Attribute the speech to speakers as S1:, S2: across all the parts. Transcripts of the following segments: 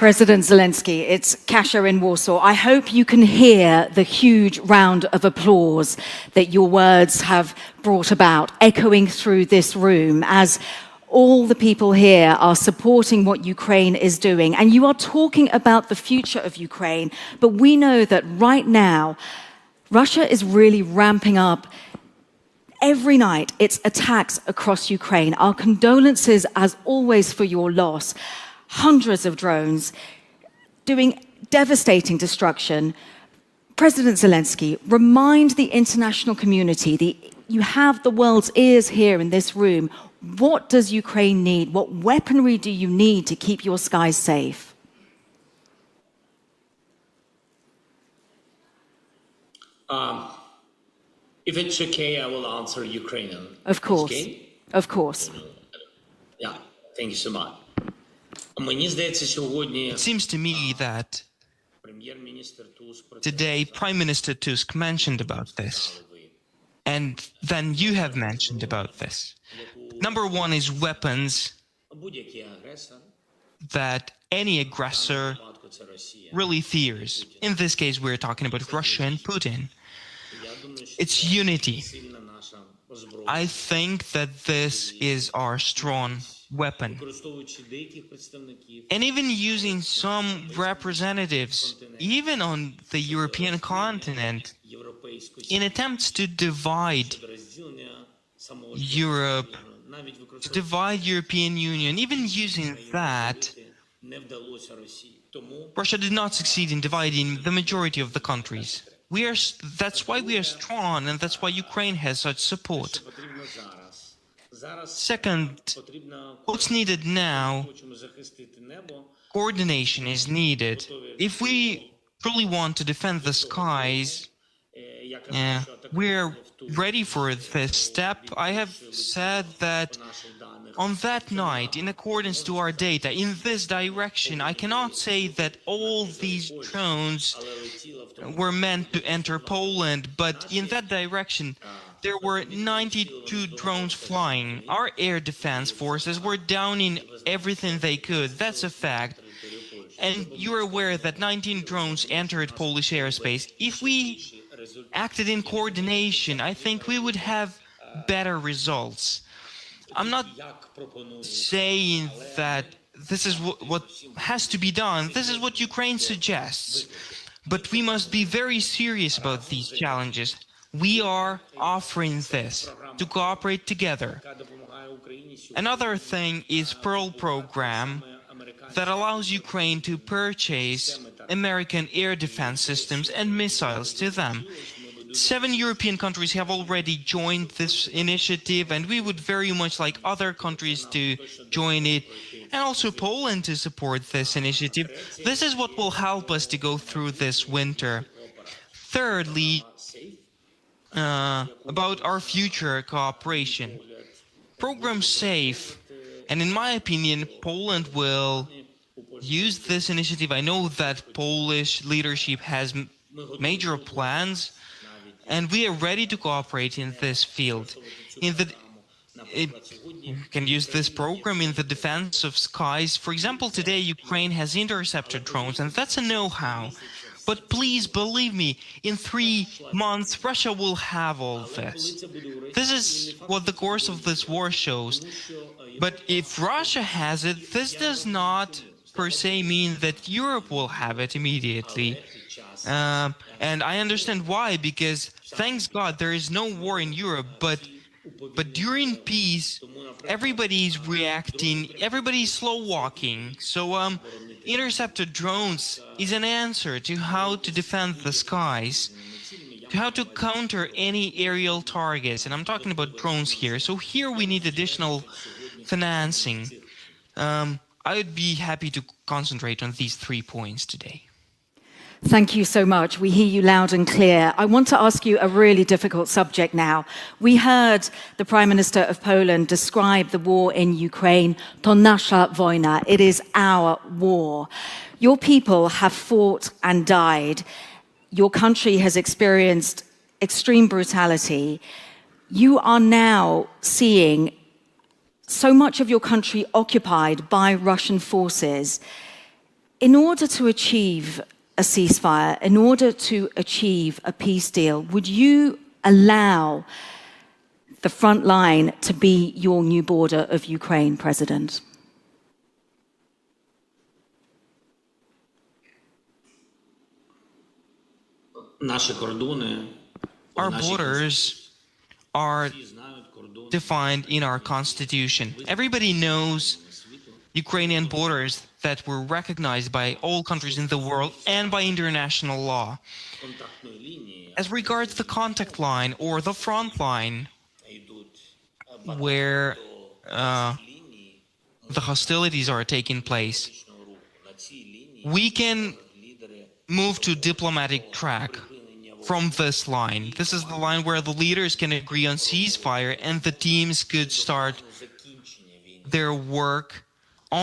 S1: President Zelensky, it's Kasia in Warsaw. I hope you can hear the huge round of applause that your words have brought about, echoing through this room as all the people here are supporting what Ukraine is doing. And you are talking about the future of Ukraine, but we know that right now, Russia is really ramping up every night its attacks across Ukraine. Our condolences, as always, for your loss. Hundreds of drones doing devastating destruction. President Zelensky, remind the international community, you have the world's ears here in this room. What does Ukraine need? What weaponry do you need to keep your skies safe?
S2: If it's okay, I will answer Ukrainian.
S1: Of course.
S2: Okay?
S1: Of course.
S2: Yeah, thank you so much.
S3: It seems to me that today Prime Minister Tusk mentioned about this, and then you have mentioned about this. Number one is weapons that any aggressor really fears. In this case, we're talking about Russia and Putin. It's unity. I think that this is our strong weapon. And even using some representatives, even on the European continent, in attempts to divide Europe, to divide European Union, even using that, Russia did not succeed in dividing the majority of the countries. That's why we are strong, and that's why Ukraine has such support. Second, what's needed now, coordination is needed. If we truly want to defend the skies, we're ready for this step. I have said that on that night, in accordance to our data, in this direction, I cannot say that all these drones were meant to enter Poland, but in that direction, there were 92 drones flying. Our air defense forces were downing everything they could. That's a fact. And you're aware that 19 drones entered Polish airspace. If we acted in coordination, I think we would have better results. I'm not saying that this is what has to be done. This is what Ukraine suggests. But we must be very serious about these challenges. We are offering this to cooperate together. Another thing is Pearl program that allows Ukraine to purchase American air defense systems and missiles to them. 7 European countries have already joined this initiative, and we would very much like other countries to join it, and also Poland to support this initiative. This is what will help us to go through this winter. Thirdly, about our future cooperation. Program SAFE, and in my opinion, Poland will use this initiative. I know that Polish leadership has major plans, and we are ready to cooperate in this field. You can use this program in the defense of skies. For example, today Ukraine has interceptor drones, and that's a know-how. But please believe me, in 3 months, Russia will have all this. This is what the course of this war shows. But if Russia has it, this does not per se mean that Europe will have it immediately. And I understand why, because thanks God there is no war in Europe, but during peace, everybody's reacting, everybody's slow walking. So interceptor drones is an answer to how to defend the skies, to how to counter any aerial targets. And I'm talking about drones here. So here we need additional financing. I would be happy to concentrate on these 3 points today.
S1: Thank you so much. We hear you loud and clear. I want to ask you a really difficult subject now. We heard the Prime Minister of Poland describe the war in Ukraine, to nasza wojna. It is our war. Your people have fought and died. Your country has experienced extreme brutality. You are now seeing so much of your country occupied by Russian forces. in order to achieve a ceasefire, in order to achieve a peace deal, would you allow the front line to be your new border of Ukraine, President?
S3: Our borders are defined in our constitution. Everybody knows Ukrainian borders that were recognized by all countries in the world and by international law. As regards the contact line or the front line, where the hostilities are taking place, we can move to diplomatic track from this line. This is the line where the leaders can agree on ceasefire and the teams could start their work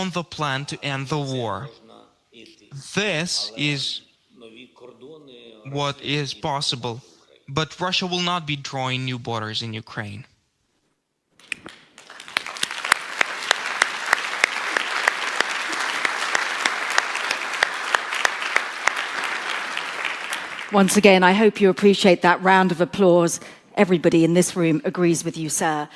S3: on the plan to end the war. This is what is possible, but Russia will not be drawing new borders in Ukraine.
S1: Once again, I hope you appreciate that round of applause. Everybody in this room agrees with you, sir.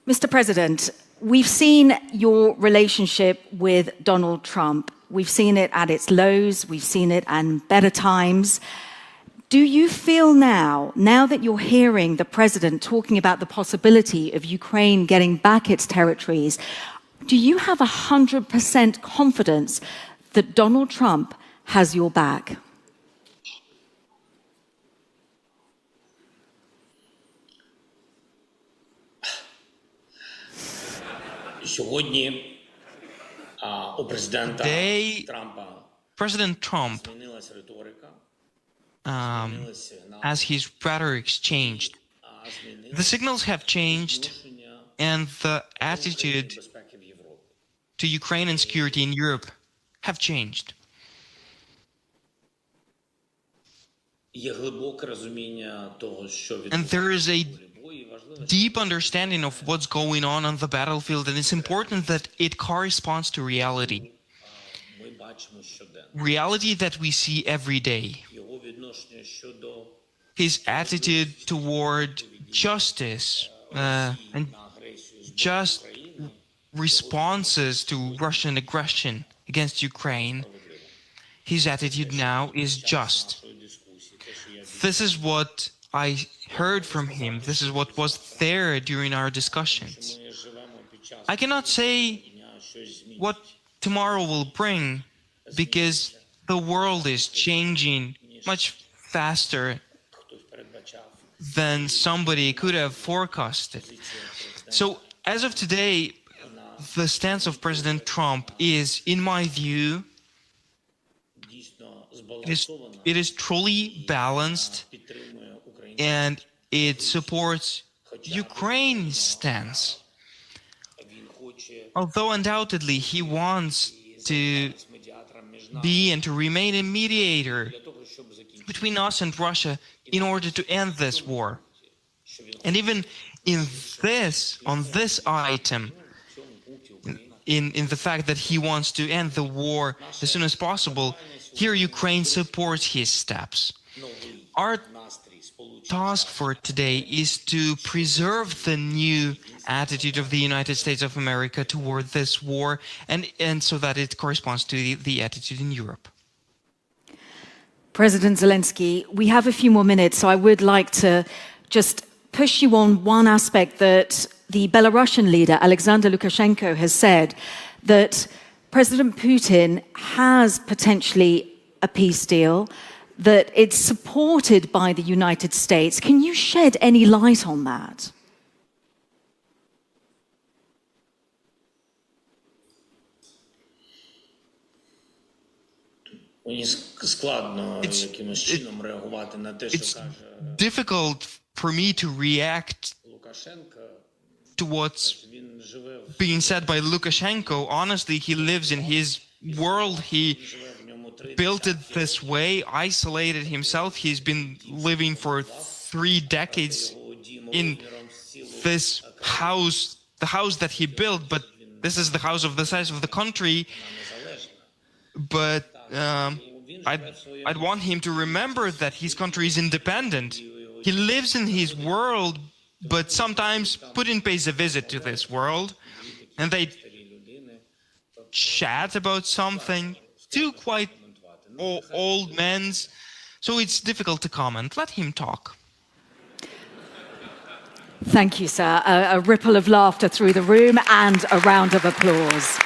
S1: Mr. President, we've seen your relationship with Donald Trump. We've seen it at its lows. We've seen it in better times. Do you feel now that you're hearing the president talking about the possibility of Ukraine getting back its territories, do you have 100% confidence that Donald Trump has your back?
S3: Today, President Trump, as his rhetoric's changed, the signals have changed and the attitude to Ukraine and security in Europe have changed. And there is a deep understanding of what's going on the battlefield, and it's important that it corresponds to reality. Reality that we see every day. His attitude toward justice and just responses to Russian aggression against Ukraine, his attitude now is just. This is what I heard from him. This is what was there during our discussions. I cannot say what tomorrow will bring because the world is changing much faster than somebody could have forecasted. So as of today, the stance of President Trump is, in my view, it is truly balanced and it supports Ukraine's stance. Although undoubtedly he wants to be and to remain a mediator between us and Russia in order to end this war. And even on this item, in the fact that he wants to end the war as soon as possible, here Ukraine supports his steps. Our task for today is to preserve the new attitude of the United States of America toward this war and so that it corresponds to the attitude in Europe.
S1: President Zelensky, we have a few more minutes, so I would like to just push you on one aspect that the Belarusian leader, Alexander Lukashenko, has said, that President Putin has potentially a peace deal, that it's supported by the United States. Can you shed any light on that?
S3: It's difficult for me to react to what's being said by Lukashenko. Honestly, he lives in his world. He built it this way, isolated himself. He's been living for 3 decades in this house, the house that he built, but this is the house of the size of the country. but I'd want him to remember that his country is independent. He lives in his world, but sometimes Putin pays a visit to this world, and they chat about something. Two quite old men, so it's difficult to comment. Let him talk.
S1: Thank you, sir. A ripple of laughter through the room and a round of applause.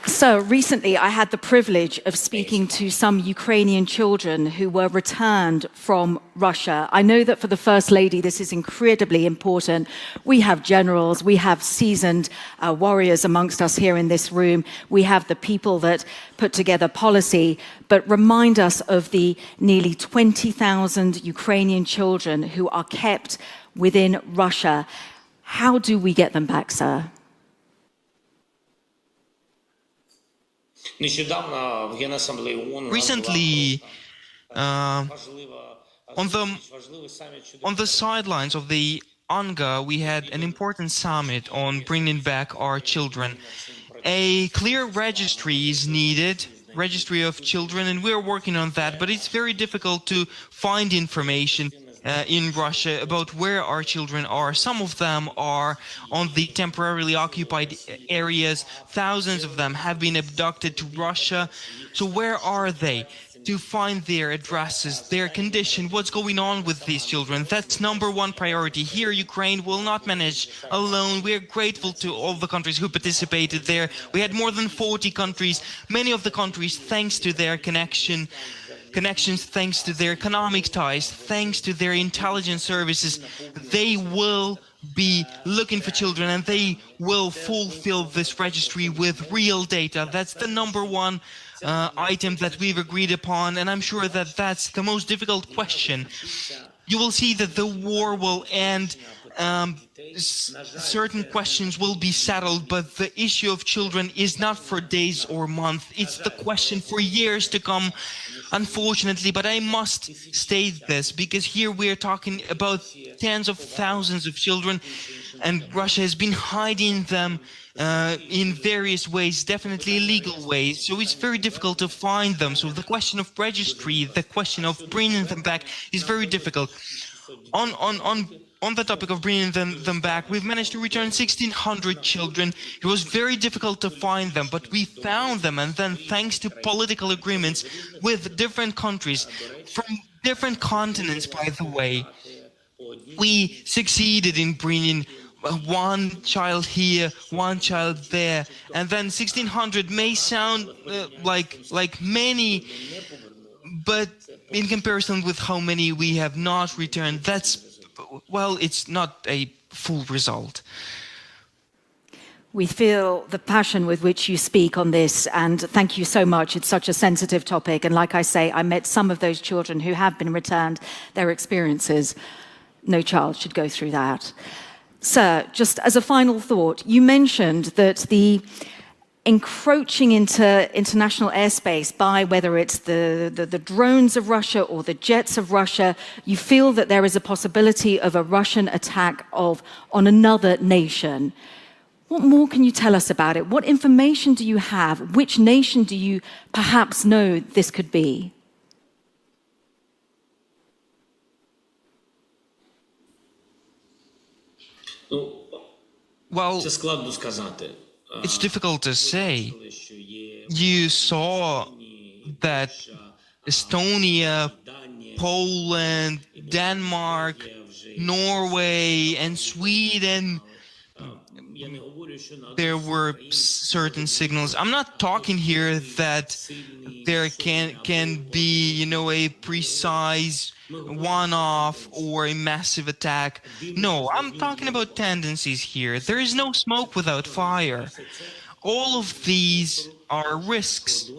S1: So recently I had the privilege of speaking to some Ukrainian children who were returned from Russia. I know that for the First Lady this is incredibly important. We have generals, we have seasoned warriors amongst us here in this room. We have the people that put together policy, but remind us of the nearly 20,000 Ukrainian children who are kept within Russia. How do we get them back, sir?
S3: Recently, on the sidelines of the UNGA, we had an important summit on bringing back our children. A clear registry is needed, registry of children, and we're working on that, but it's very difficult to find information in Russia about where our children are. Some of them are on the temporarily occupied areas. Thousands of them have been abducted to Russia. So where are they? To find their addresses, their condition, what's going on with these children. That's number one priority. Here, Ukraine will not manage alone. We're grateful to all the countries who participated there. We had more than 40 countries. Many of the countries, thanks to their connections, thanks to their economic ties, thanks to their intelligence services, they will be looking for children and they will fulfill this registry with real data. That's the number one item that we've agreed upon, and I'm sure that that's the most difficult question. You will see that the war will end, certain questions will be settled, but the issue of children is not for days or months. It's the question for years to come, unfortunately. But I must state this, because here we're talking about tens of thousands of children, and Russia has been hiding them in various ways, definitely illegal ways. So it's very difficult to find them. So the question of registry, the question of bringing them back is very difficult. On the topic of bringing them back, we've managed to return 1,600 children. It was very difficult to find them, but we found them. And then thanks to political agreements with different countries, from different continents, by the way, we succeeded in bringing one child here, one child there, and then 1,600 may sound like many, but in comparison with how many we have not returned, that's, well, it's not a full result.
S1: We feel the passion with which you speak on this, and thank you so much. It's such a sensitive topic, and like I say, I met some of those children who have been returned. Their experiences, no child should go through that. Sir, just as a final thought, you mentioned that the encroaching into international airspace by whether it's the drones of Russia or the jets of Russia, you feel that there is a possibility of a Russian attack on another nation. What more can you tell us about it? What information do you have? Which nation do you perhaps know this could be?
S3: Well, it's difficult to say. You saw that Estonia, Poland, Denmark, Norway, and Sweden, there were certain signals. I'm not talking here that there can be, you know, a precise one-off or a massive attack. No, I'm talking about tendencies here. There is no smoke without fire. All of these are risks.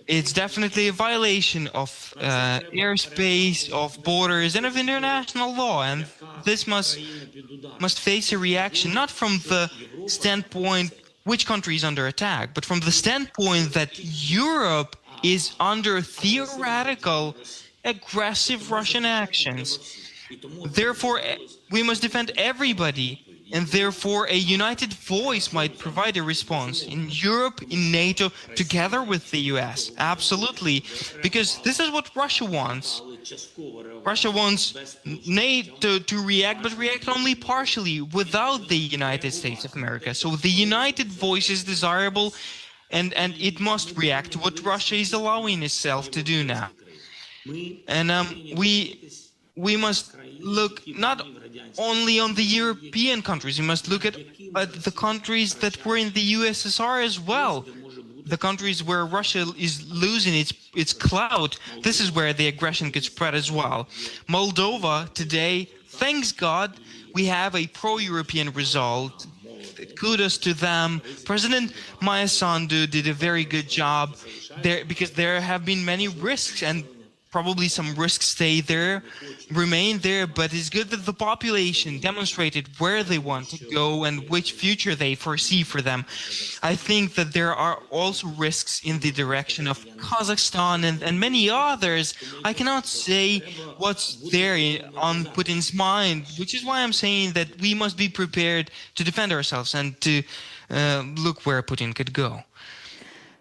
S3: It's definitely a violation of airspace, of borders, and of international law, and this must face a reaction, not from the standpoint which country is under attack, but from the standpoint that Europe is under theoretical, aggressive Russian actions. Therefore, we must defend everybody, and therefore a united voice might provide a response in Europe, in NATO, together with the US. Absolutely, because this is what Russia wants. Russia wants NATO to react, but react only partially, without the United States of America. So the united voice is desirable, and it must react to what Russia is allowing itself to do now. And we must look not only on the European countries, we must look at the countries that were in the USSR as well. The countries where Russia is losing its clout. This is where the aggression could spread as well. Moldova today, thanks God, we have a pro-European result. Kudos to them. President Maya Sandu did a very good job there, because there have been many risks, and probably some risks remain there, but it's good that the population demonstrated where they want to go and which future they foresee for them. I think that there are also risks in the direction of Kazakhstan and many others. I cannot say what's there on Putin's mind, which is why I'm saying that we must be prepared to defend ourselves and to look where Putin could go.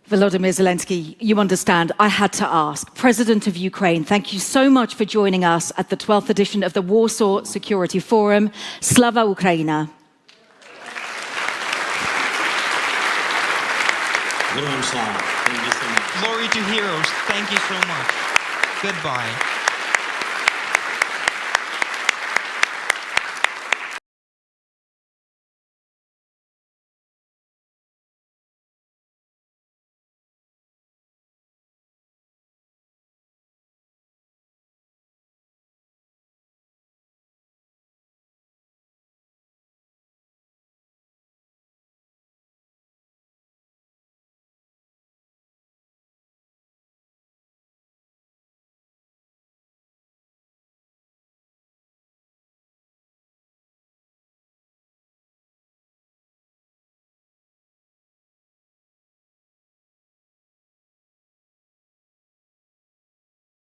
S1: Volodymyr Zelensky, you understand, I had to ask. President of Ukraine, thank you so much for joining us at the 12th edition of the Warsaw Security Forum. Slava Ukraina.
S2: Героям слава. Thank you so much.
S3: Glory to heroes. Thank you so much. Goodbye.